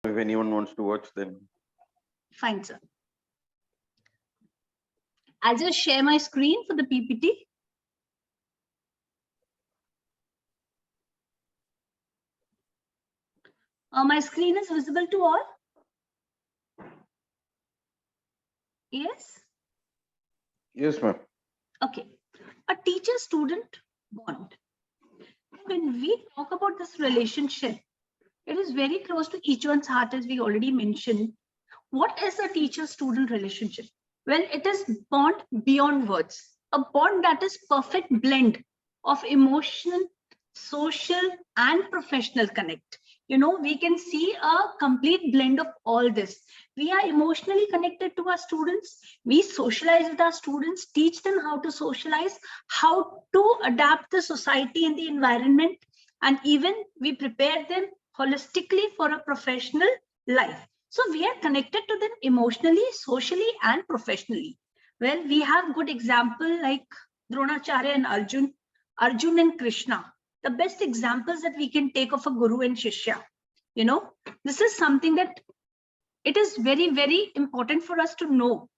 If anyone wants to watch, then fine, sir. I'll just share my screen for the PPT. My screen is visible to all? Yes? yes, ma'am. Okay. A teacher-student bond. When we talk about this relationship, it is very close to each one's heart, as we already mentioned. What is a teacher-student relationship? Well, it is bond beyond words, a bond that is perfect blend of emotional, social, and professional connect. We can see a complete blend of all this. We are emotionally connected to our students. We socialize with our students, teach them how to socialize, how to adapt the society and the environment, and even we prepare them holistically for a professional life. So we are connected to them emotionally, socially, and professionally. Well, we have good example like Dronacharya and Arjun, Arjun and Krishna. The best examples that we can take of a guru and shishya. This is something that it is very, very important for us to know.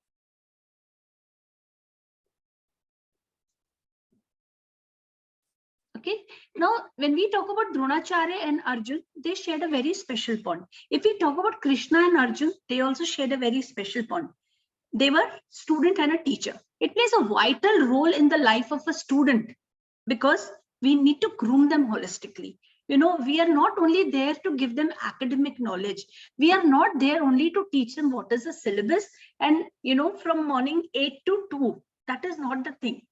Okay. Now, when we talk about Dronacharya and Arjun, they shared a very special bond. If we talk about Krishna and Arjun, they also shared a very special bond. They were student and a teacher. It plays a vital role in the life of a student because we need to groom them holistically. We are not only there to give them academic knowledge. We are not there only to teach them what is the syllabus and, from morning 8 to 2. That is not the thing.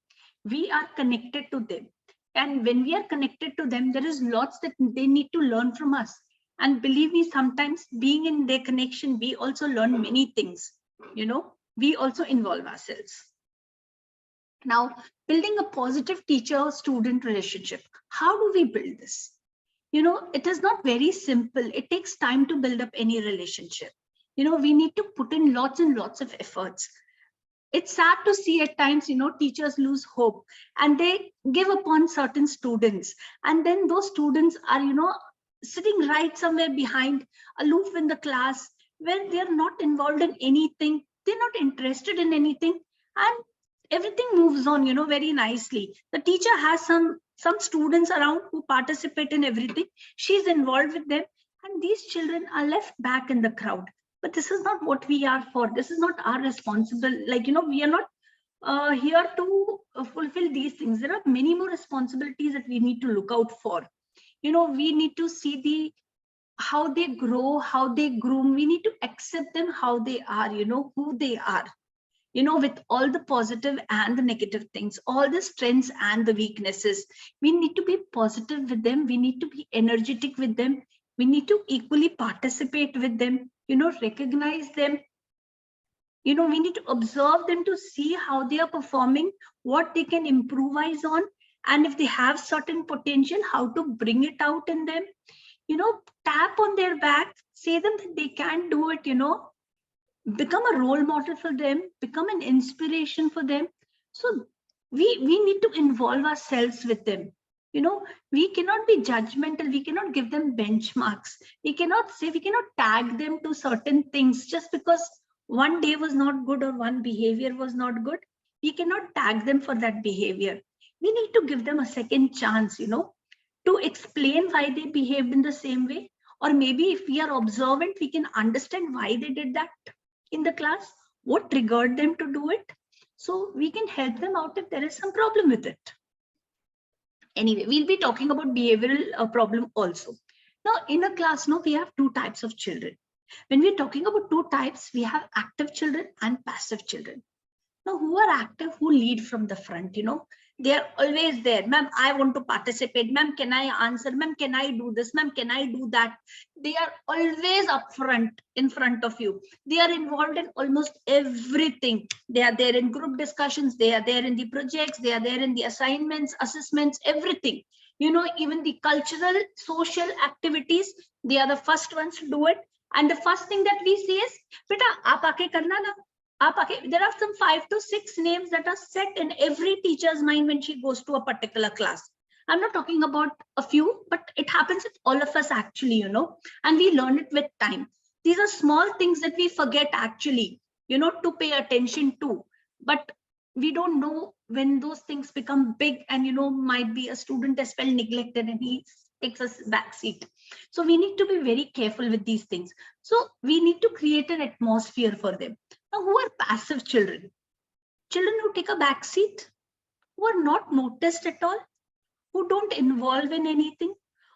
We are connected to them. And when we are connected to them, there is lots that they need to learn from us. And believe me, sometimes being in their connection, we also learn many things. We also involve ourselves. Now, building a positive teacher-student relationship. How do we build this? It is not very simple. It takes time to build up any relationship. We need to put in lots and lots of efforts. It's sad to see at times, teachers lose hope and they give up on certain students. And then those students are, sitting right somewhere behind, aloof in the class, where they're not involved in anything. They're not interested in anything. And everything moves on, very nicely. The teacher has some students around who participate in everything. She's involved with them. And these children are left back in the crowd. But this is not what we are for. This is not our responsible. We are not here to fulfill these things. There are many more responsibilities that we need to look out for. We need to see how they grow, how they groom. We need to accept them, how they are, who they are. With all the positive and the negative things, all the strengths and the weaknesses, we need to be positive with them. We need to be energetic with them. We need to equally participate with them, recognize them. We need to observe them to see how they are performing, what they can improvise on, and if they have certain potential, how to bring it out in them. Tap on their back, say them that they can do it, become a role model for them, become an inspiration for them. So we need to involve ourselves with them. We cannot be judgmental. We cannot give them benchmarks. We cannot tag them to certain things just because one day was not good or one behavior was not good. We cannot tag them for that behavior. We need to give them a second chance, to explain why they behaved in the same way. Or maybe if we are observant, we can understand why they did that in the class, what triggered them to do it. So we can help them out if there is some problem with it. Anyway, we'll be talking about behavioral problem also. Now, in a class, we have two types of children. When we're talking about two types, we have active children and passive children. Now, who are active, who lead from the front, they are always there. Ma'am, I want to participate. Ma'am, can I answer? Ma'am, can I do this? Ma'am, can I do that? They are always up front, in front of you. They are involved in almost everything. They are there in group discussions. They are there in the projects. They are there in the assignments, assessments, everything. Even the cultural, social activities, they are the first ones to do it. And the first thing that we say is, beta, aap aake karna na. There are some 5 to 6 names that are set in every teacher's mind when she goes to a particular class. I'm not talking about a few, but it happens with all of us actually, and we learn it with time. These are small things that we forget actually, to pay attention to. But we don't know when those things become big, and might be a student as well neglected and he takes a back seat. So we need to be very careful with these things. So we need to create an atmosphere for them. Now, who are passive children? Children who take a back seat, who are not noticed at all, who don't involve in anything,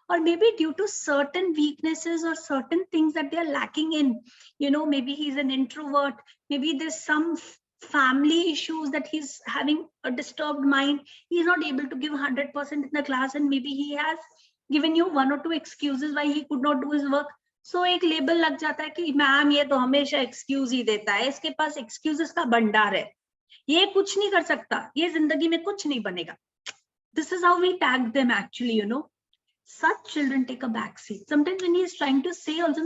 or maybe due to certain weaknesses or certain things that they are lacking in. Maybe he's an introvert, maybe there's some family issues that he's having a disturbed mind, he's not able to give 100% in the class, and maybe he has given you 1 or 2 excuses why he could not do his work. So एक label लग जाता है कि ma'am ये तो हमेशा excuse ही देता है, इसके पास एक्सक्यूजेस का भंडार है, ये कुछ नहीं कर सकता, ये जिंदगी में कुछ नहीं बनेगा. This is how we tag them actually, Such children take a back seat. Sometimes when he is trying to say also,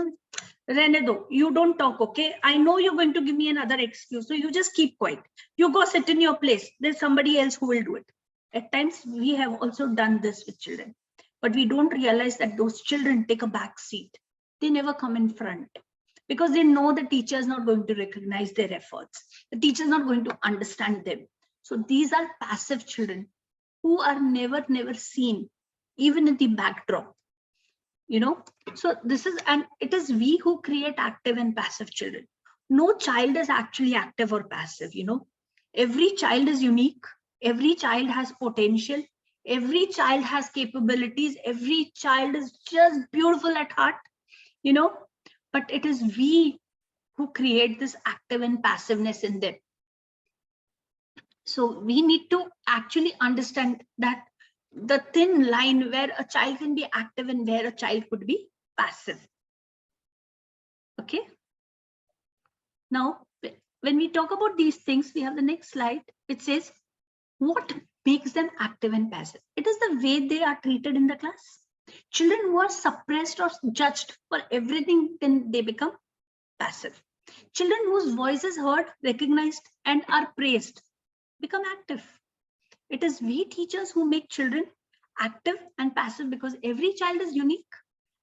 Rene do, you don't talk, okay? I know you're going to give me another excuse, so you just keep quiet. You go sit in your place. There's somebody else who will do it. At times, we have also done this with children, but we don't realize that those children take a back seat. They never come in front because they know the teacher is not going to recognize their efforts. The teacher is not going to understand them. So these are passive children who are never seen, even in the backdrop, So this is, and it is we who create active and passive children. No child is actually active or passive, Every child is unique. Every child has potential. Every child has capabilities. Every child is just beautiful at heart, but it is we who create this active and passiveness in them. So we need to actually understand that the thin line where a child can be active and where a child could be passive. Okay. Now, when we talk about these things, we have the next slide, which says what makes them active and passive. It is the way they are treated in the class. Children who are suppressed or judged for everything, then they become passive. Children whose voice is heard, recognized, and are praised become active. It is we teachers who make children active and passive because every child is unique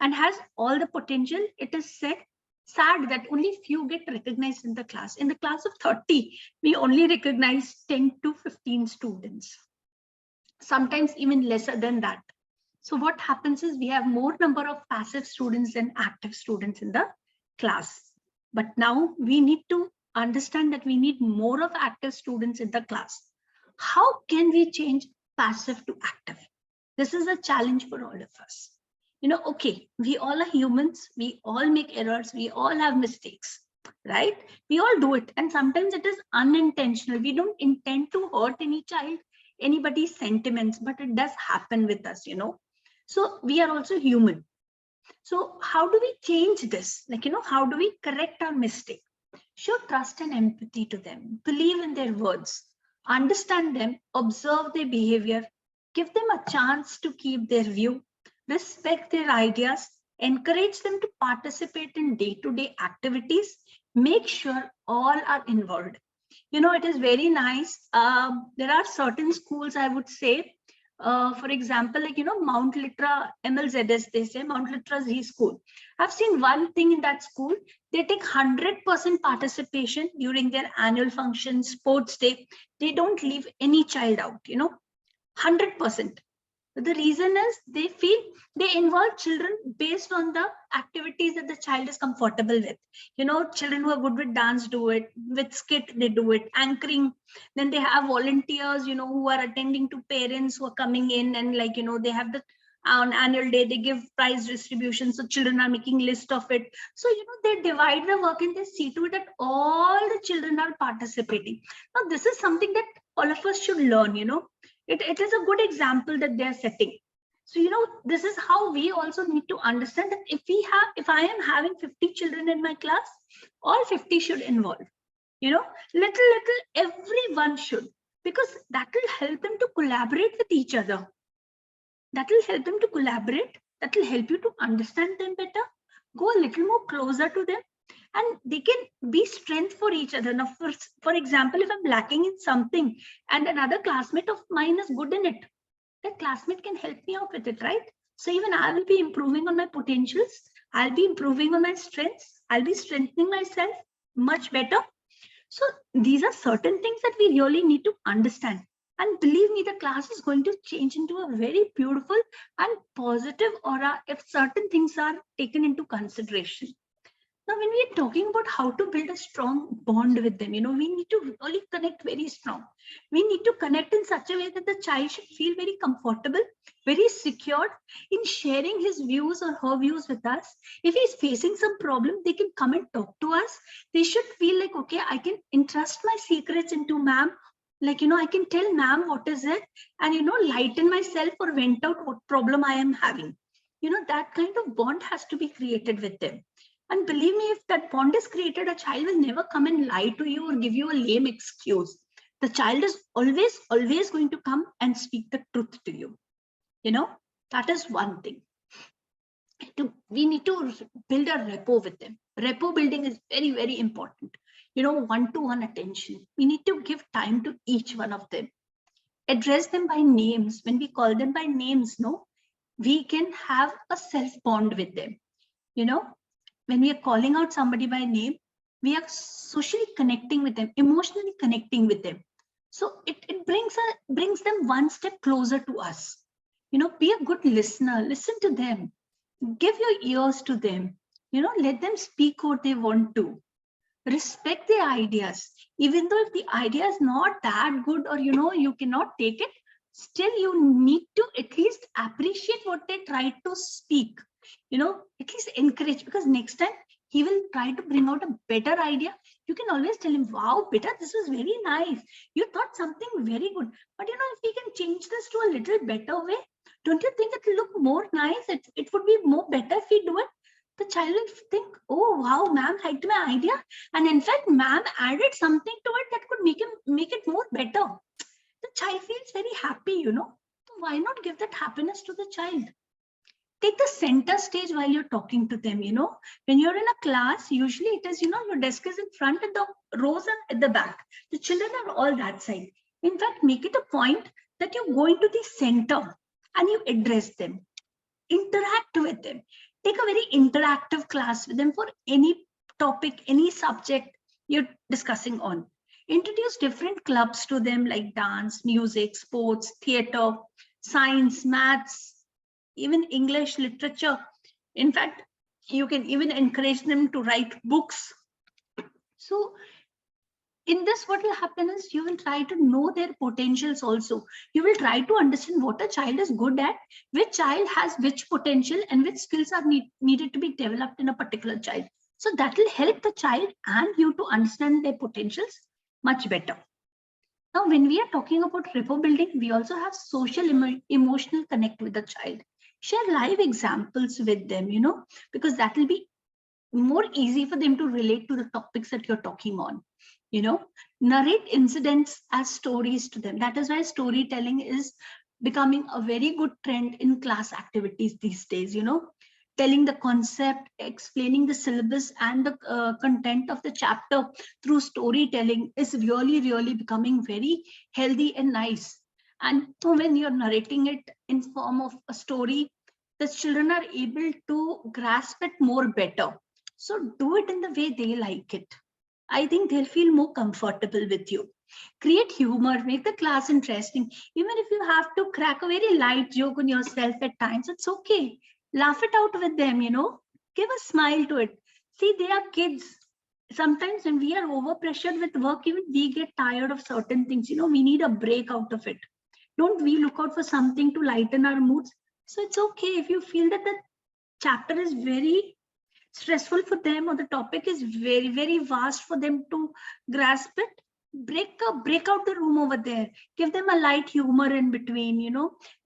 and has all the potential. It is sad that only few get recognized in the class. In the class of 30, we only recognize 10 to 15 students, sometimes even lesser than that. So what happens is we have more number of passive students than active students in the class. But now we need to understand that we need more of active students in the class. How can we change passive to active? This is a challenge for all of us. Okay, we all are humans. We all make errors. We all have mistakes, right? We all do it. And sometimes it is unintentional. We don't intend to hurt any child, anybody's sentiments, but it does happen with us, So we are also human. So how do we change this? How do we correct our mistake? Show trust and empathy to them. Believe in their words. Understand them, observe their behavior, give them a chance to keep their view, respect their ideas, encourage them to participate in day-to-day activities, make sure all are involved. It is very nice. There are certain schools, I would say, for example, Mount Litra MLZS, they say Mount Litra Z school. I've seen one thing in that school. They take 100% participation during their annual functions, sports day. They don't leave any child out, 100%. The reason is they feel they involve children based on the activities that the child is comfortable with. Children who are good with dance do it, with skit they do it, anchoring. Then they have volunteers, who are attending to parents who are coming in, and they have the on annual day they give prize distribution, so children are making list of it. So they divide the work and they see to it that all the children are participating. Now this is something that all of us should learn. It is a good example that they are setting. So this is how we also need to understand that if I am having 50 children in my class, all 50 should involve. Little everyone should, because that will help them to collaborate with each other. That will help them to collaborate. That will help you to understand them better, go a little more closer to them, and they can be strength for each other. Now, for example, if I'm lacking in something and another classmate of mine is good in it, that classmate can help me out with it, right? So even I will be improving on my potentials. I'll be improving on my strengths. I'll be strengthening myself much better. So these are certain things that we really need to understand. And believe me, the class is going to change into a very beautiful and positive aura if certain things are taken into consideration. Now, when we are talking about how to build a strong bond with them, we need to really connect very strong. We need to connect in such a way that the child should feel very comfortable, very secured in sharing his views or her views with us. If he's facing some problem, they can come and talk to us. They should feel like, okay, I can entrust my secrets into ma'am. Like, I can tell ma'am what is it and, lighten myself or vent out what problem I am having. That kind of bond has to be created with them. And believe me, if that bond is created, a child will never come and lie to you or give you a lame excuse. The child is always, always going to come and speak the truth to you. That is one thing. We need to build a rapport with them. Rapport building is very, very important. One-to-one attention. We need to give time to each one of them. Address them by names. When we call them by names, we can have a self bond with them. When we are calling out somebody by name, we are socially connecting with them, emotionally connecting with them. So it brings them one step closer to us. Be a good listener, listen to them, give your ears to them, let them speak what they want to. Respect their ideas, even though if the idea is not that good or, you cannot take it, still you need to at least appreciate what they try to speak. At least encourage, because next time he will try to bring out a better idea. You can always tell him, wow, beta, this was very nice. You thought something very good. But if we can change this to a little better way, don't you think it will look more nice? It would be more better if we do it. The child will think, oh, wow, ma'am liked my idea. And in fact, ma'am added something to it that could make it more better. The child feels very happy, So why not give that happiness to the child? Take the center stage while you're talking to them. When you're in a class, usually it is, your desk is in front and the rows are at the back. The children are all that side. In fact, make it a point that you go into the center and you address them, interact with them. Take a very interactive class with them for any topic, any subject you're discussing on. Introduce different clubs to them like dance, music, sports, theater, science, maths, even English literature. In fact, you can even encourage them to write books. So in this, what will happen is you will try to know their potentials also. You will try to understand what a child is good at, which child has which potential and which skills are needed to be developed in a particular child. So that will help the child and you to understand their potentials much better. Now, when we are talking about rapport building, we also have social emotional connect with the child. Share live examples with them, because that will be more easy for them to relate to the topics that you're talking on. Narrate incidents as stories to them. That is why storytelling is becoming a very good trend in class activities these days. Telling the concept, explaining the syllabus and the content of the chapter through storytelling is really, really becoming very healthy and nice. And so when you're narrating it in form of a story, the children are able to grasp it more better. So do it in the way they like it. I think they'll feel more comfortable with you. Create humor, make the class interesting. Even if you have to crack a very light joke on yourself at times, it's okay. Laugh it out with them, give a smile to it. See, they are kids. Sometimes when we are overpressured with work, even we get tired of certain things. We need a break out of it. Don't we look out for something to lighten our moods? So it's okay if you feel that the chapter is very stressful for them or the topic is very, very vast for them to grasp it. Break out the room over there. Give them a light humor in between,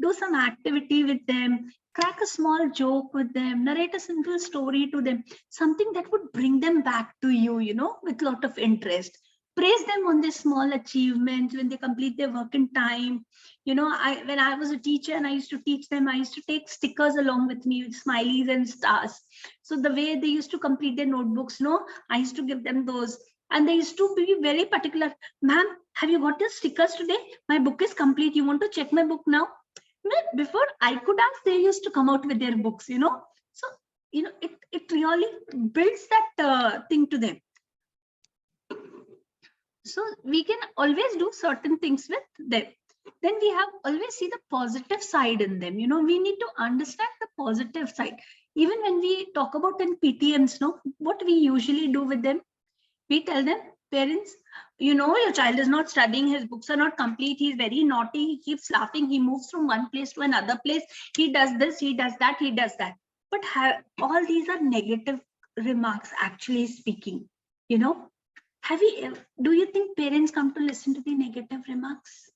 do some activity with them. Crack a small joke with them, narrate a simple story to them, something that would bring them back to you, with a lot of interest. Praise them on their small achievements when they complete their work in time. When I was a teacher and I used to teach them, I used to take stickers along with me with smileys and stars. So the way they used to complete their notebooks, I used to give them those. And they used to be very particular. Ma'am, have you got the stickers today? My book is complete. You want to check my book now? Before I could ask, they used to come out with their books, So it really builds that thing to them. So we can always do certain things with them. Then we have always see the positive side in them. We need to understand the positive side. Even when we talk about in PTMs, what we usually do with them, we tell them, parents, your child is not studying, his books are not complete, he's very naughty, he keeps laughing, he moves from one place to another place, he does this, he does that, he does that. But all these are negative remarks, actually speaking. Do you think parents come to listen to the negative remarks?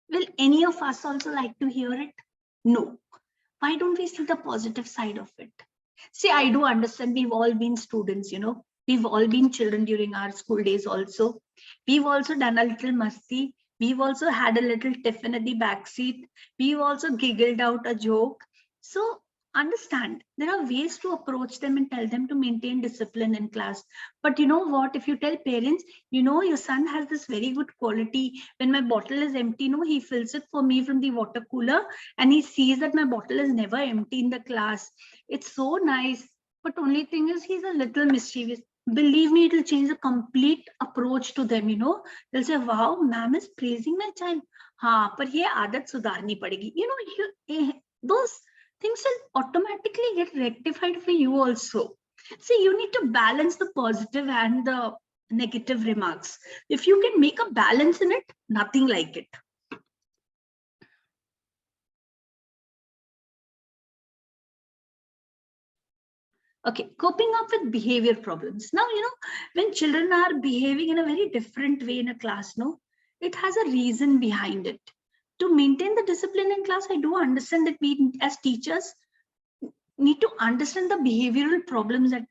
Will any of us also like to hear it? No. Why don't we see the positive side of it? See, I do understand we've all been students, we've all been children during our school days also. We've also done a little musty. We've also had a little tiffin at the back seat. We've also giggled out a joke. So understand, there are ways to approach them and tell them to maintain discipline in class. But you know what, if you tell parents, your son has this very good quality, when my bottle is empty, he fills it for me from the water cooler, and he sees that my bottle is never empty in the class. It's so nice. But only thing is, he's a little mischievous. Believe me, it will change the complete approach to them. They'll say, wow, ma'am is praising my child. But ye aadat sudharni padegi. Those things will automatically get rectified for you also. See, you need to balance the positive and the negative remarks. If you can make a balance in it, nothing like it. Okay, coping up with behavior problems. Now, when children are behaving in a very different way in a class, it has a reason behind it. To maintain the discipline in class, I do understand that we as teachers need to understand the behavioral problems that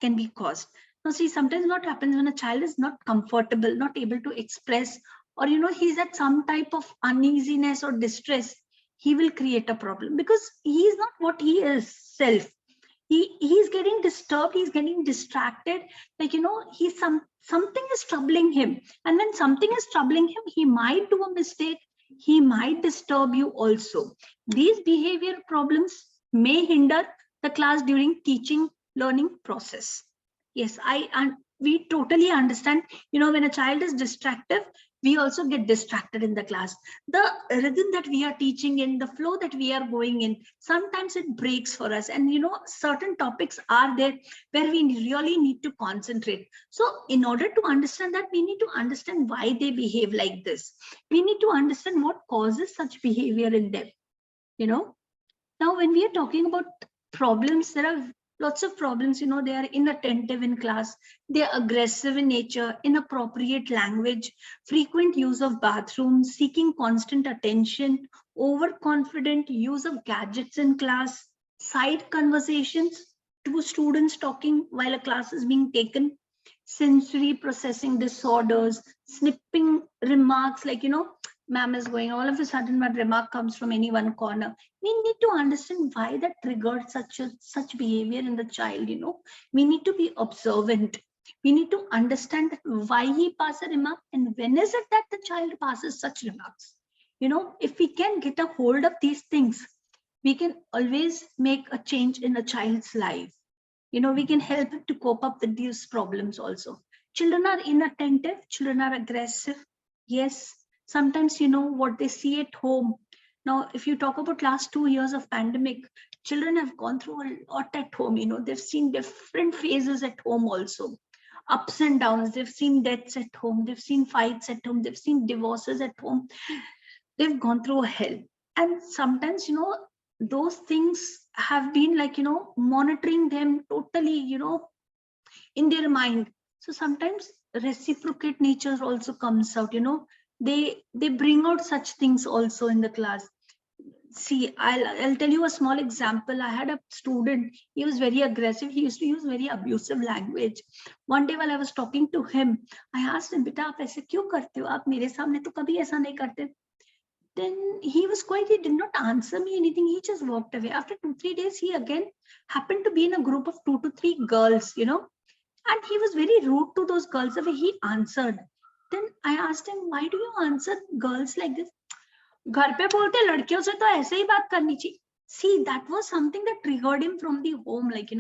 can be caused. Now, see, sometimes what happens when a child is not comfortable, not able to express, or he's at some type of uneasiness or distress, he will create a problem because he is not what he is self. He's getting disturbed, he's getting distracted, like something is troubling him, and when something is troubling him, he might do a mistake, he might disturb you also. These behavior problems may hinder the class during teaching learning process. Yes, we totally understand. When a child is distracted, we also get distracted in the class. The rhythm that we are teaching in, the flow that we are going in, sometimes it breaks for us. And certain topics are there where we really need to concentrate. So in order to understand that, we need to understand why they behave like this. We need to understand what causes such behavior in them. Now, when we are talking about problems, there are lots of problems. They are inattentive in class, they are aggressive in nature, inappropriate language, frequent use of bathrooms, seeking constant attention, overconfident use of gadgets in class, side conversations, two students talking while a class is being taken, sensory processing disorders, snipping remarks, like, ma'am is going, all of a sudden one remark comes from any one corner. We need to understand why that triggered such behavior in the child. We need to be observant. We need to understand why he passes a remark and when is it that the child passes such remarks. If we can get a hold of these things, we can always make a change in a child's life. We can help him to cope up with these problems also. Children are inattentive, children are aggressive. Yes, sometimes what they see at home. Now, if you talk about last 2 years of pandemic, children have gone through a lot at home. They've seen different phases at home also, ups and downs. They've seen deaths at home, they've seen fights at home, they've seen divorces at home. They've gone through hell. And sometimes those things have been like monitoring them totally in their mind. So sometimes reciprocate nature also comes out. They bring out such things also in the class. See, I'll tell you a small example. I had a student, he was very aggressive, he used to use very abusive language. One day while I was talking to him, I asked him, beta, aap aise kyun karte ho? Aap mere samne to kabhi aisa nahi karte. Then he was quiet, he did not answer me anything, he just walked away. After 2-3 days, he again happened to be in a group of 2 to 3 girls, and he was very rude to those girls the way he answered. Then I asked him, why do you answer girls like this? घर पे बोलते लड़कियों से तो ऐसे ही बात करनी चाहिए. See, that was something that triggered him from the home. Like,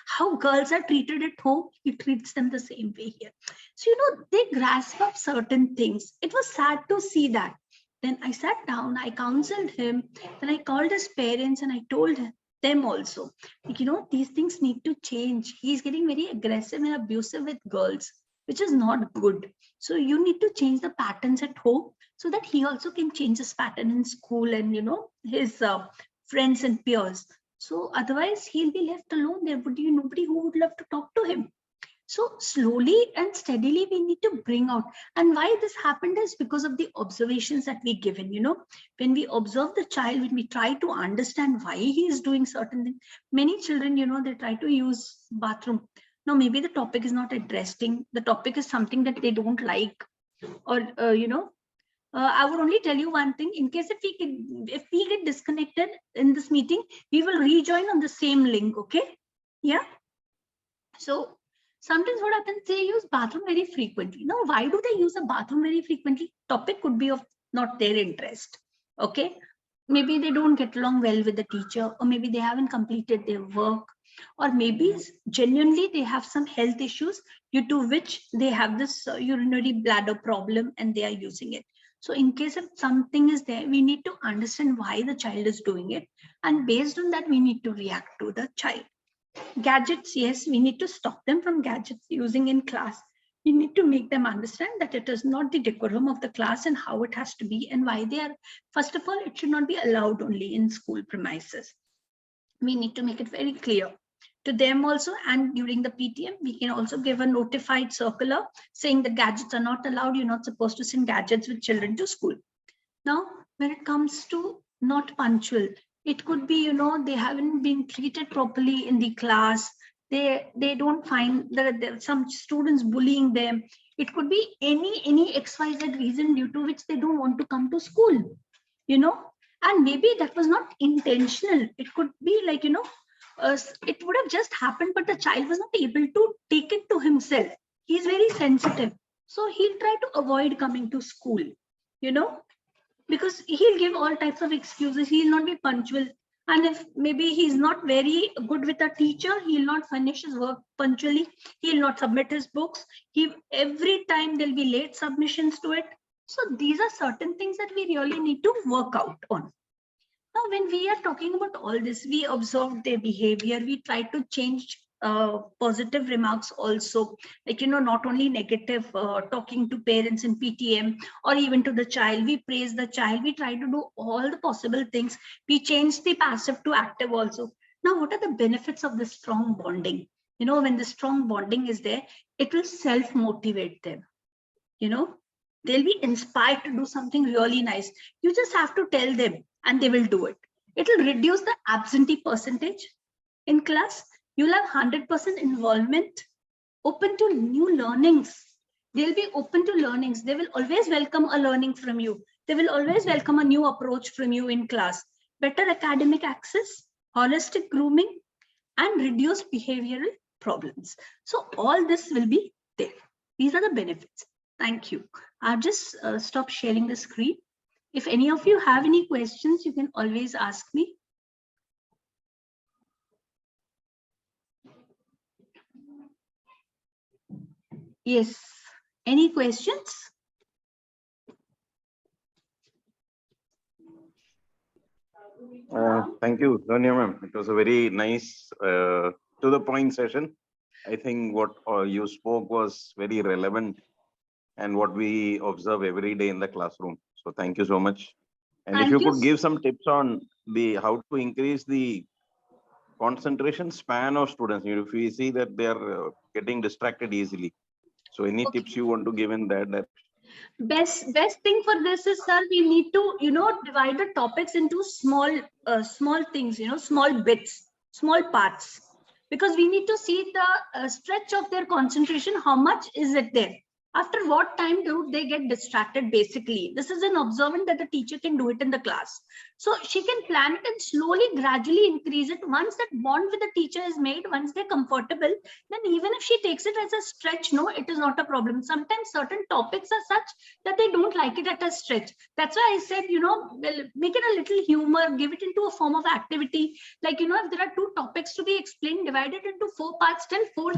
how girls are treated at home, he treats them the same way here. So, they grasp up certain things. It was sad to see that. Then I sat down, I counseled him, then I called his parents and I told them also, like, these things need to change. He's getting very aggressive and abusive with girls, which is not good. So you need to change the patterns at home so that he also can change his pattern in school and, his friends and peers. So otherwise he'll be left alone. There would be nobody who would love to talk to him. So slowly and steadily we need to bring out. And why this happened is because of the observations that we given. When we observe the child, when we try to understand why he is doing certain things, many children, they try to use bathroom. Now maybe the topic is not interesting. The topic is something that they don't like, or I would only tell you one thing. In case if we get disconnected in this meeting, we will rejoin on the same link. Okay? Yeah. So sometimes what happens, they use bathroom very frequently. Now, why do they use a bathroom very frequently? Topic could be of not their interest. Okay? Maybe they don't get along well with the teacher, or maybe they haven't completed their work, or maybe genuinely they have some health issues due to which they have this urinary bladder problem and they are using it. So in case if something is there, we need to understand why the child is doing it. And based on that, we need to react to the child. Gadgets, yes, we need to stop them from gadgets using in class. We need to make them understand that it is not the decorum of the class and how it has to be and why they are. First of all, it should not be allowed only in school premises. We need to make it very clear to them also. And during the PTM, we can also give a notified circular saying that gadgets are not allowed. You're not supposed to send gadgets with children to school. Now, when it comes to not punctual, it could be, they haven't been treated properly in the class. They don't find that there are some students bullying them. It could be any XYZ reason due to which they don't want to come to school, and maybe that was not intentional. It could be like, it would have just happened, but the child was not able to take it to himself. He's very sensitive. So he'll try to avoid coming to school, because he'll give all types of excuses. He'll not be punctual. And if maybe he's not very good with a teacher, he'll not finish his work punctually. He'll not submit his books. Every time there'll be late submissions to it. So these are certain things that we really need to work out on. Now, when we are talking about all this, we observe their behavior. We try to change positive remarks also, like, not only negative, talking to parents in PTM or even to the child. We praise the child. We try to do all the possible things. We change the passive to active also. Now, what are the benefits of the strong bonding? When the strong bonding is there, it will self-motivate them. They'll be inspired to do something really nice. You just have to tell them and they will do it. It will reduce the absentee percentage in class. You'll have 100% involvement, open to new learnings. They'll be open to learnings. They will always welcome a learning from you. They will always welcome a new approach from you in class. Better academic access, holistic grooming, and reduced behavioral problems. So all this will be there. These are the benefits. Thank you. I've just stopped sharing the screen. If any of you have any questions, you can always ask me. Yes, any questions? Thank you, Sonia ma'am. It was a very nice, to the point session. I think what you spoke was very relevant and what we observe every day in the classroom. So thank you so much. And if you could give some tips on how to increase the concentration span of students, if we see that they are getting distracted easily. So any tips you want to give in that? Best thing for this is, sir, we need to, divide the topics into small things, small bits, small parts, because we need to see the stretch of their concentration. How much is it there? After what time do they get distracted? Basically, this is an observant that the teacher can do it in the class. So she can plan it and slowly, gradually increase it. Once that bond with the teacher is made, once they're comfortable, then even if she takes it as a stretch, no, it is not a problem. Sometimes certain topics are such that they don't like it at a stretch. That's why I said, well, make it a little humor, give it into a form of activity. Like, if there are 2 topics to be explained, divide it into 4 parts, till 4